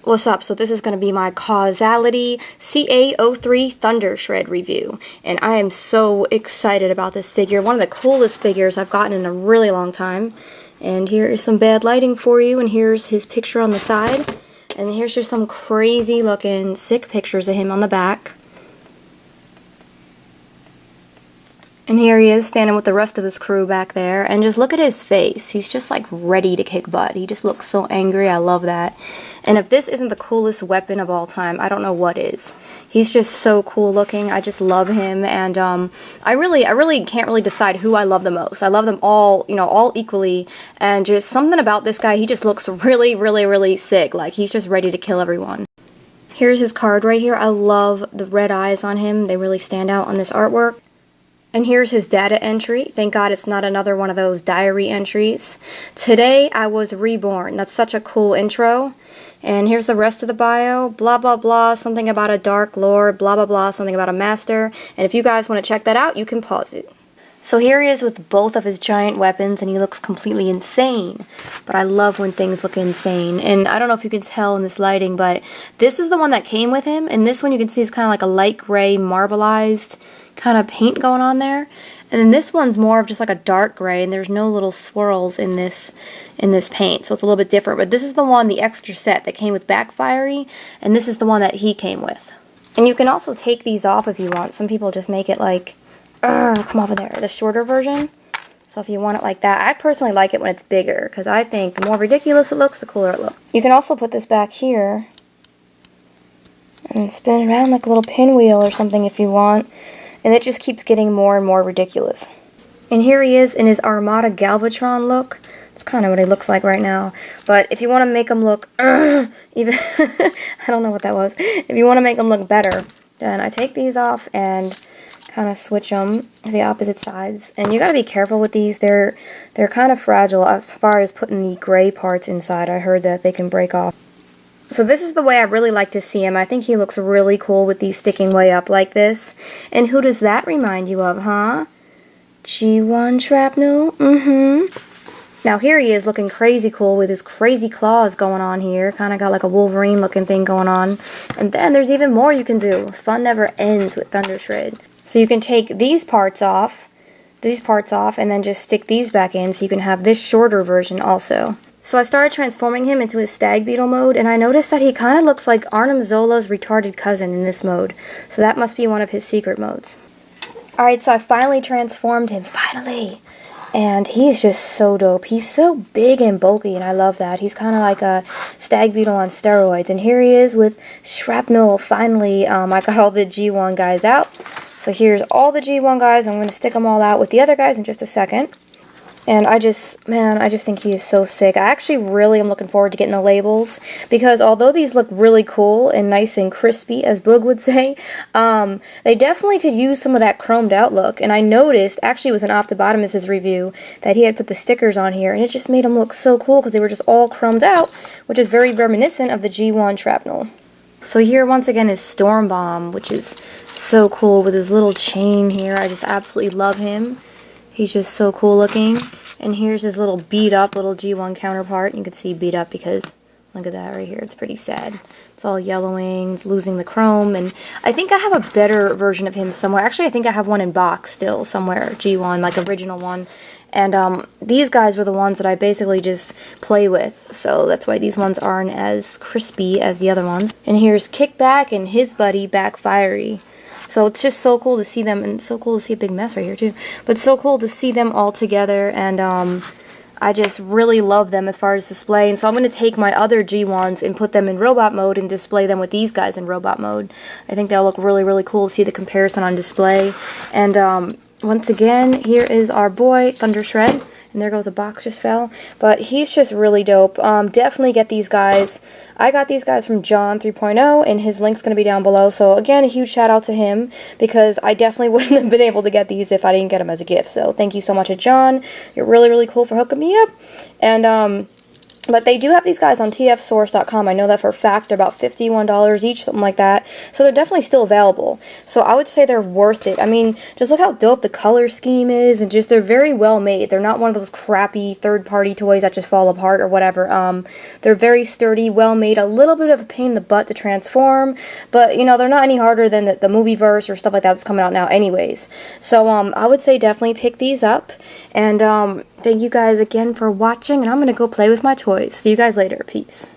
What's up? So this is going to be my Causality CA03 Thundershred review, and I am so excited about this figure. One of the coolest figures I've gotten in a really long time. And here is some bad lighting for you, and here's his picture on the side. And here's just some crazy looking sick pictures of him on the back. And here he is standing with the rest of his crew back there, and just look at his face. He's just like ready to kick butt. He just looks so angry. I love that. And if this isn't the coolest weapon of all time, I don't know what is. He's just so cool looking. I just love him, and I really can't really decide who I love the most. I love them all, you know, all equally, and just something about this guy, he just looks really sick. Like he's just ready to kill everyone. Here's his card right here. I love the red eyes on him. They really stand out on this artwork. And here's his data entry. Thank God it's not another one of those diary entries. Today I was reborn. That's such a cool intro. And here's the rest of the bio. Blah blah blah, something about a dark lord, blah blah blah, something about a master. And if you guys want to check that out, you can pause it. So here he is with both of his giant weapons, and he looks completely insane. But I love when things look insane. And I don't know if you can tell in this lighting, but this is the one that came with him, and this one you can see is kind of like a light gray marbleized kind of paint going on there. And then this one's more of just like a dark gray, and there's no little swirls in this paint, so it's a little bit different. But this is the one, the extra set that came with Backfiery, and this is the one that he came with. And you can also take these off if you want. Some people just make it like, come off of there, the shorter version. So if you want it like that, I personally like it when it's bigger, because I think the more ridiculous it looks, the cooler it looks. You can also put this back here and spin it around like a little pinwheel or something if you want. And it just keeps getting more and more ridiculous. And here he is in his Armada Galvatron look. It's kind of what he looks like right now. But if you want to make him look, even, I don't know what that was. If you want to make him look better, then I take these off and kind of switch them to the opposite sides. And you got to be careful with these. They're kind of fragile as far as putting the gray parts inside. I heard that they can break off. So this is the way I really like to see him. I think he looks really cool with these sticking way up like this. And who does that remind you of, huh? G1 Shrapnel? Now here he is looking crazy cool with his crazy claws going on here. Kind of got like a Wolverine looking thing going on. And then there's even more you can do. Fun never ends with Thundershred. So you can take these parts off, and then just stick these back in so you can have this shorter version also. So I started transforming him into his Stag Beetle mode, and I noticed that he kind of looks like Arnim Zola's retarded cousin in this mode. So that must be one of his secret modes. Alright, so I finally transformed him, finally! And he's just so dope. He's so big and bulky, and I love that. He's kind of like a Stag Beetle on steroids. And here he is with Shrapnel. Finally, I got all the G1 guys out. So here's all the G1 guys. I'm going to stick them all out with the other guys in just a second. And I just think he is so sick. I actually really am looking forward to getting the labels, because although these look really cool and nice and crispy, as Boog would say, they definitely could use some of that chromed out look. And I noticed, actually it was an Optobotomist's review, that he had put the stickers on here, and it just made them look so cool because they were just all chromed out, which is very reminiscent of the G1 Shrapnel. So here once again is Stormbomb, which is so cool with his little chain here. I just absolutely love him. He's just so cool looking. And here's his little beat up little G1 counterpart. You can see beat up because look at that right here. It's pretty sad. It's all yellowing. It's losing the chrome. And I think I have a better version of him somewhere. Actually, I think I have one in box still somewhere. G1, like original one. And these guys were the ones that I basically just play with. So that's why these ones aren't as crispy as the other ones. And here's Kickback and his buddy Backfiery. So it's just so cool to see them, and so cool to see a big mess right here too. But so cool to see them all together, and I just really love them as far as display. And so I'm going to take my other G1s and put them in robot mode and display them with these guys in robot mode. I think they'll look really cool to see the comparison on display. And once again, here is our boy Thundershred. And there goes a box just fell. But he's just really dope. Definitely get these guys. I got these guys from John 3.0, and his link's going to be down below. So again, a huge shout out to him, because I definitely wouldn't have been able to get these if I didn't get them as a gift. So thank you so much to John. You're really cool for hooking me up. And But they do have these guys on tfsource.com. I know that for a fact. They're about $51 each, something like that. So they're definitely still available. So I would say they're worth it. I mean, just look how dope the color scheme is, and just they're very well made. They're not one of those crappy third-party toys that just fall apart or whatever. They're very sturdy, well made. A little bit of a pain in the butt to transform, but you know, they're not any harder than the Movieverse or stuff like that that's coming out now anyways. So I would say definitely pick these up. And thank you guys again for watching, and I'm gonna go play with my toys. See you guys later. Peace.